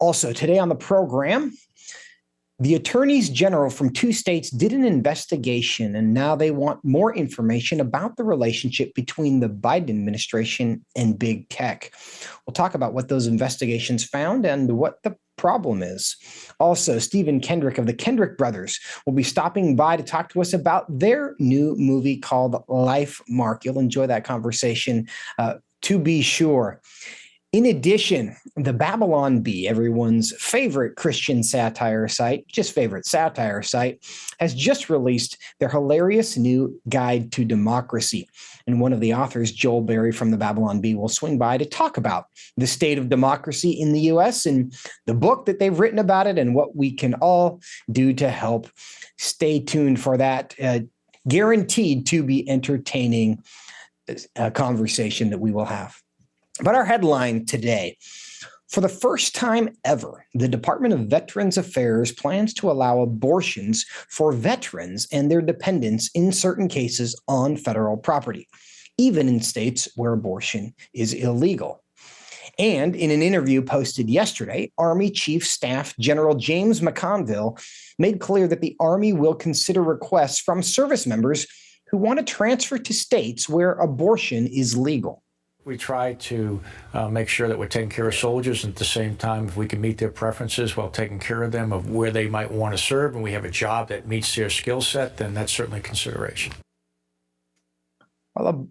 Also, today on the program, the attorneys general from 2 states did an investigation, and now they want more information about the relationship between the Biden administration and big tech. We'll talk about what those investigations found and what the problem is. Also, Stephen Kendrick of the Kendrick Brothers will be stopping by to talk to us about their new movie called Life Mark. You'll enjoy that conversation, to be sure. In addition, the Babylon Bee, everyone's favorite Christian satire site, just favorite satire site, has just released their hilarious new guide to democracy. And one of the authors, Joel Berry from the Babylon Bee, will swing by to talk about the state of democracy in the U.S. and the book that they've written about it and what we can all do to help. Stay tuned for that. Guaranteed to be entertaining conversation that we will have. But our headline today, for the first time ever, the Department of Veterans Affairs plans to allow abortions for veterans and their dependents in certain cases on federal property, even in states where abortion is illegal. And in an interview posted yesterday, Army Chief Staff General James McConville made clear that the Army will consider requests from service members who want to transfer to states where abortion is legal. We try to make sure that we're taking care of soldiers, and at the same time, if we can meet their preferences while taking care of them of where they might want to serve, and we have a job that meets their skill set, then that's certainly a consideration. While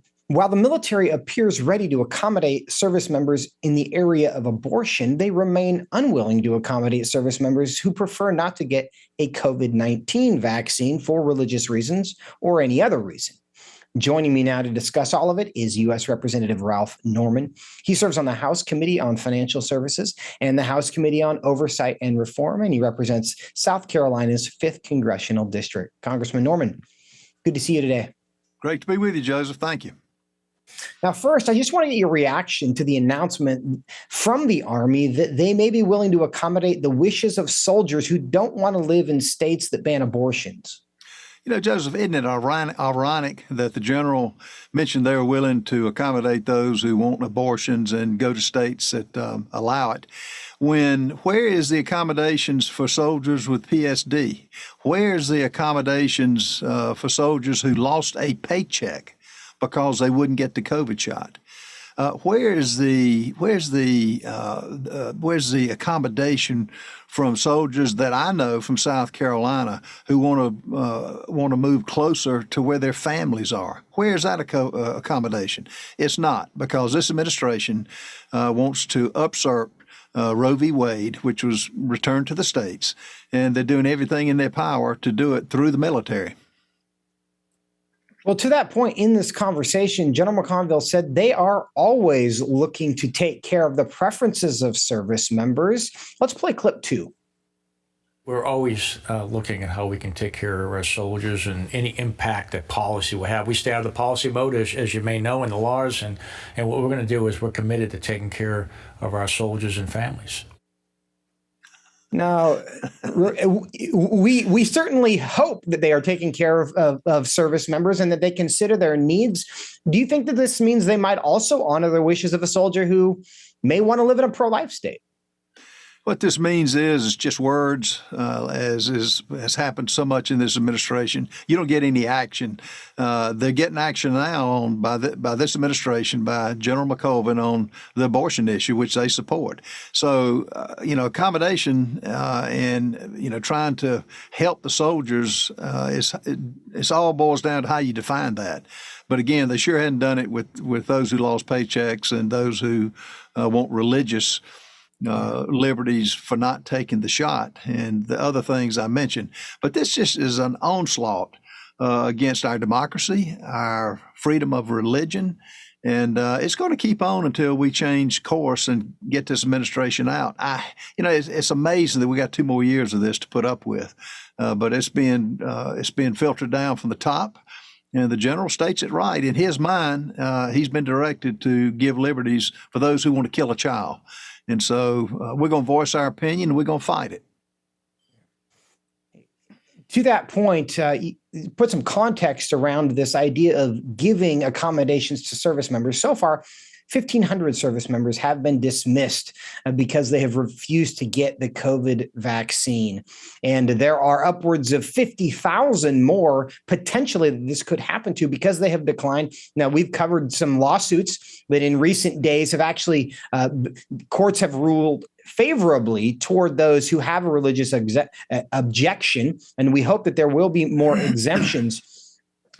the military appears ready to accommodate service members in the area of abortion, they remain unwilling to accommodate service members who prefer not to get a COVID-19 vaccine for religious reasons or any other reason. Joining me now to discuss all of it is U.S. Representative Ralph Norman. He serves on the House Committee on Financial Services and the House Committee on Oversight and Reform, and he represents South Carolina's 5th Congressional District. Congressman Norman, good to see you today. Great to be with you, Joseph. Thank you. Now, first, I just want to get your reaction to the announcement from the Army that they may be willing to accommodate the wishes of soldiers who don't want to live in states that ban abortions. You know, Joseph, isn't it ironic that the general mentioned they're willing to accommodate those who want abortions and go to states that allow it, where is the accommodations for soldiers with PSD? Where's the accommodations for soldiers who lost a paycheck because they wouldn't get the COVID shot? Where's the accommodation from soldiers that I know from South Carolina who want to move closer to where their families are? Where's that accommodation? It's not, because this administration wants to usurp Roe v. Wade, which was returned to the states, and they're doing everything in their power to do it through the military. Well, to that point in this conversation, General McConville said they are always looking to take care of the preferences of service members. Let's play clip 2. We're always looking at how we can take care of our soldiers and any impact that policy will have. We stay out of the policy mode, as you may know, in the laws, and what we're going to do is we're committed to taking care of our soldiers and families. Now, we certainly hope that they are taking care of service members and that they consider their needs. Do you think that this means they might also honor the wishes of a soldier who may want to live in a pro-life state? What this means is just words, as has happened so much in this administration. You don't get any action. They're getting action now by this administration, by General McColvin on the abortion issue, which they support. So, accommodation and trying to help the soldiers it's all boils down to how you define that. But again, they sure hadn't done it with those who lost paychecks and those who want religious liberties for not taking the shot and the other things I mentioned. But this just is an onslaught against our democracy, our freedom of religion, and it's going to keep on until we change course and get this administration out. It's amazing that we got 2 more years of this to put up with, but it's being filtered down from the top. And the general states it right. In his mind, he's been directed to give liberties for those who want to kill a child. And so we're going to voice our opinion and we're going to fight it. To that point, put some context around this idea of giving accommodations to service members. So far, 1,500 service members have been dismissed because they have refused to get the COVID vaccine. And there are upwards of 50,000 more potentially that this could happen to because they have declined. Now, we've covered some lawsuits that in recent days have actually, courts have ruled favorably toward those who have a religious objection. And we hope that there will be more exemptions.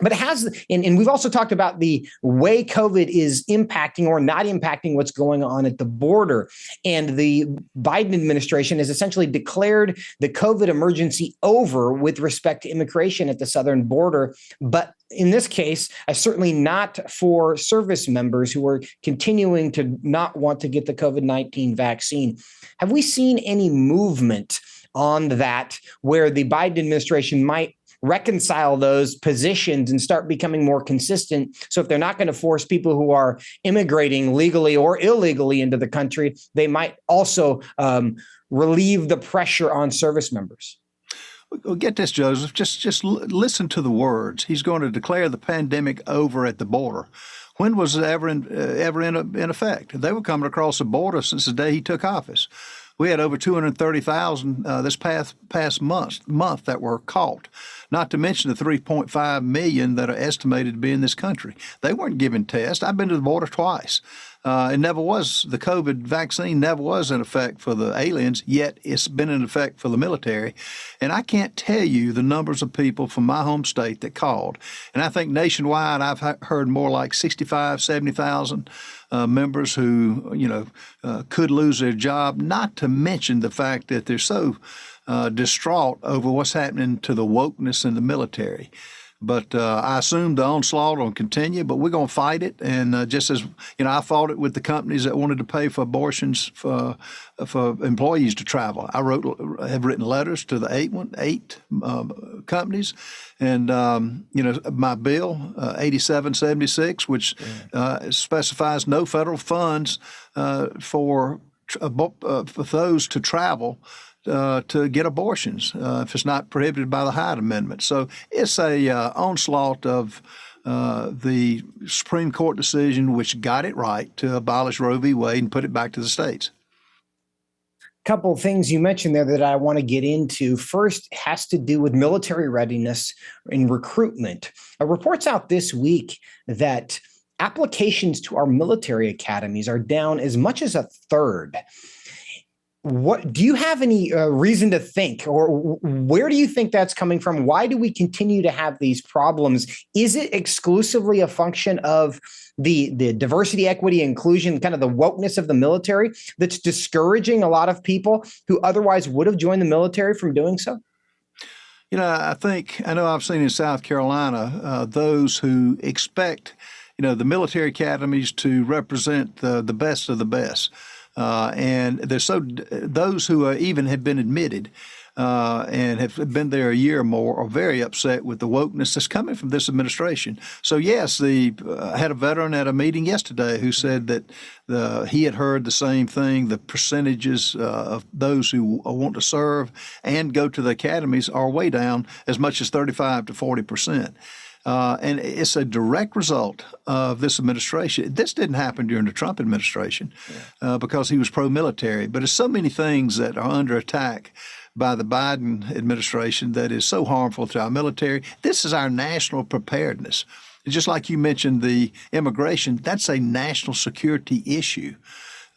But it has, and we've also talked about the way COVID is impacting or not impacting what's going on at the border. And the Biden administration has essentially declared the COVID emergency over with respect to immigration at the southern border. But in this case, certainly not for service members who are continuing to not want to get the COVID-19 vaccine. Have we seen any movement on that where the Biden administration might reconcile those positions and start becoming more consistent? So if they're not going to force people who are immigrating legally or illegally into the country, they might also relieve the pressure on service members. Well, get this, Joseph. Just listen to the words. He's going to declare the pandemic over at the border. When was it ever in effect? They were coming across the border since the day he took office. We had over 230,000 this past month that were caught, not to mention the 3.5 million that are estimated to be in this country. They weren't given tests. I've been to the border twice. The COVID vaccine never was in effect for the aliens, yet it's been in effect for the military. And I can't tell you the numbers of people from my home state that called. And I think nationwide, I've heard more like 65, 70,000 members who, could lose their job, not to mention the fact that they're so distraught over what's happening to the wokeness in the military. But I assume the onslaught will continue, but we're going to fight it. And just as, I fought it with the companies that wanted to pay for abortions for employees to travel. I have written letters to the eight companies. And, my bill, 8776, which specifies no federal funds for those to travel to get abortions if it's not prohibited by the Hyde Amendment. So it's a onslaught of the Supreme Court decision, which got it right to abolish Roe v. Wade and put it back to the states. Couple of things you mentioned there that I want to get into. First has to do with military readiness and recruitment. Reports out this week that applications to our military academies are down as much as a third. What do you have any reason to think, or where do you think that's coming from? Why do we continue to have these problems? Is it exclusively a function of the diversity, equity, inclusion, kind of the wokeness of the military that's discouraging a lot of people who otherwise would have joined the military from doing so? I know I've seen in South Carolina those who expect, the military academies to represent the best of the best. And there's those who even have been admitted and have been there a year or more are very upset with the wokeness that's coming from this administration. So yes, I had a veteran at a meeting yesterday who said that he had heard the same thing. The percentages of those who want to serve and go to the academies are way down as much as 35 to 40%. And it's a direct result of this administration. This didn't happen during the Trump administration because he was pro-military. But it's so many things that are under attack by the Biden administration that is so harmful to our military. This is our national preparedness. Just like you mentioned, the immigration, that's a national security issue.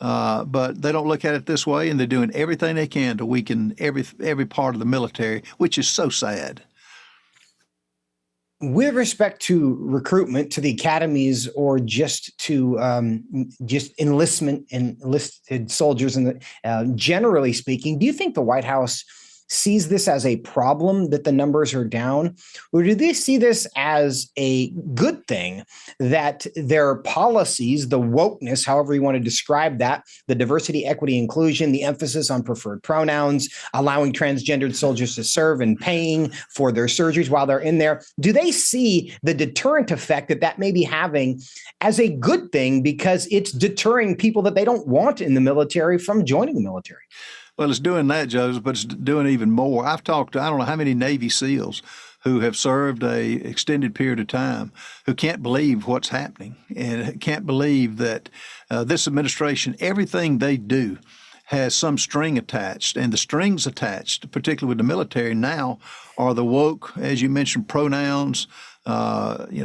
But they don't look at it this way, and they're doing everything they can to weaken every part of the military, which is so sad. With respect to recruitment to the academies or just to just enlisted soldiers, and generally speaking, do you think the White House sees this as a problem that the numbers are down, or do they see this as a good thing that their policies, the wokeness, however you want to describe that, the diversity, equity, inclusion, the emphasis on preferred pronouns, allowing transgendered soldiers to serve and paying for their surgeries while they're in there, do they see the deterrent effect that may be having as a good thing because it's deterring people that they don't want in the military from joining the military? Well, it's doing that, Joseph, but it's doing even more. I've talked to I don't know how many Navy SEALs who have served a extended period of time who can't believe what's happening and can't believe that this administration, everything they do has some string attached, and the strings attached, particularly with the military now, are the woke, as you mentioned, pronouns,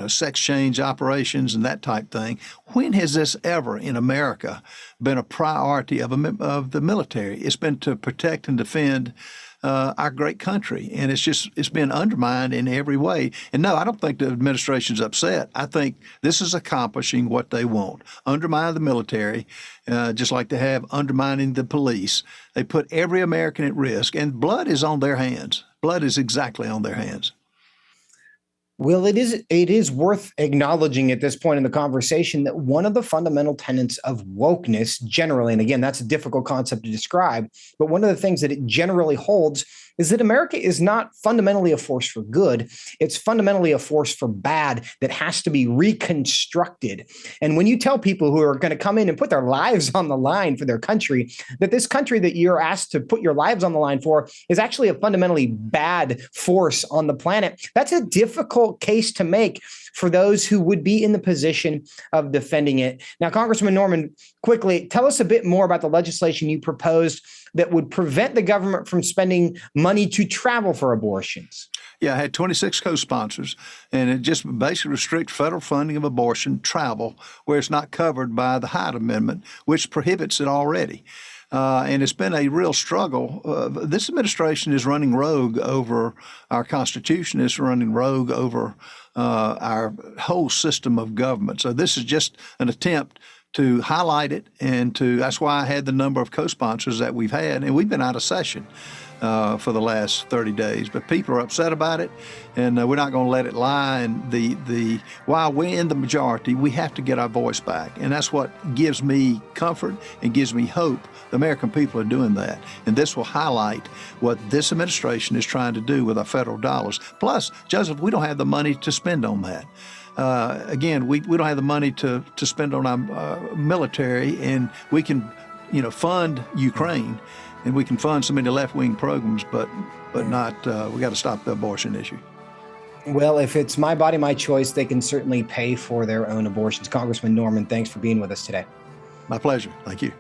sex change operations and that type thing. When has this ever in America been a priority of the military? It's been to protect and defend our great country, and it's been undermined in every way. And no, I don't think the administration's upset. I think this is accomplishing what they want: undermine the military, just like they have undermining the police. They put every American at risk, and blood is on their hands. Blood is exactly on their hands. Well, it is worth acknowledging at this point in the conversation that one of the fundamental tenets of wokeness generally, and again, that's a difficult concept to describe, but one of the things that it generally holds is that America is not fundamentally a force for good. It's fundamentally a force for bad that has to be reconstructed. And when you tell people who are going to come in and put their lives on the line for their country, that this country that you're asked to put your lives on the line for is actually a fundamentally bad force on the planet, that's a difficult case to make for those who would be in the position of defending it. Now, Congressman Norman, quickly, tell us a bit more about the legislation you proposed that would prevent the government from spending money to travel for abortions. Yeah, I had 26 co-sponsors, and it just basically restricts federal funding of abortion travel where it's not covered by the Hyde Amendment, which prohibits it already. And it's been a real struggle. This administration is running rogue over our Constitution. It's running rogue over our whole system of government. So this is just an attempt to highlight it, and that's why I had the number of co-sponsors that we've had, and we've been out of session for the last 30 days. But people are upset about it, and we're not going to let it lie. And while we're in the majority, we have to get our voice back, and that's what gives me comfort and gives me hope. The American people are doing that, and this will highlight what this administration is trying to do with our federal dollars. Plus, Joseph, we don't have the money to spend on that. Again, we don't have the money to spend on our military, and we can, fund Ukraine, and we can fund some of the left-wing programs, but not. We got to stop the abortion issue. Well, if it's my body, my choice, they can certainly pay for their own abortions. Congressman Norman, thanks for being with us today. My pleasure. Thank you.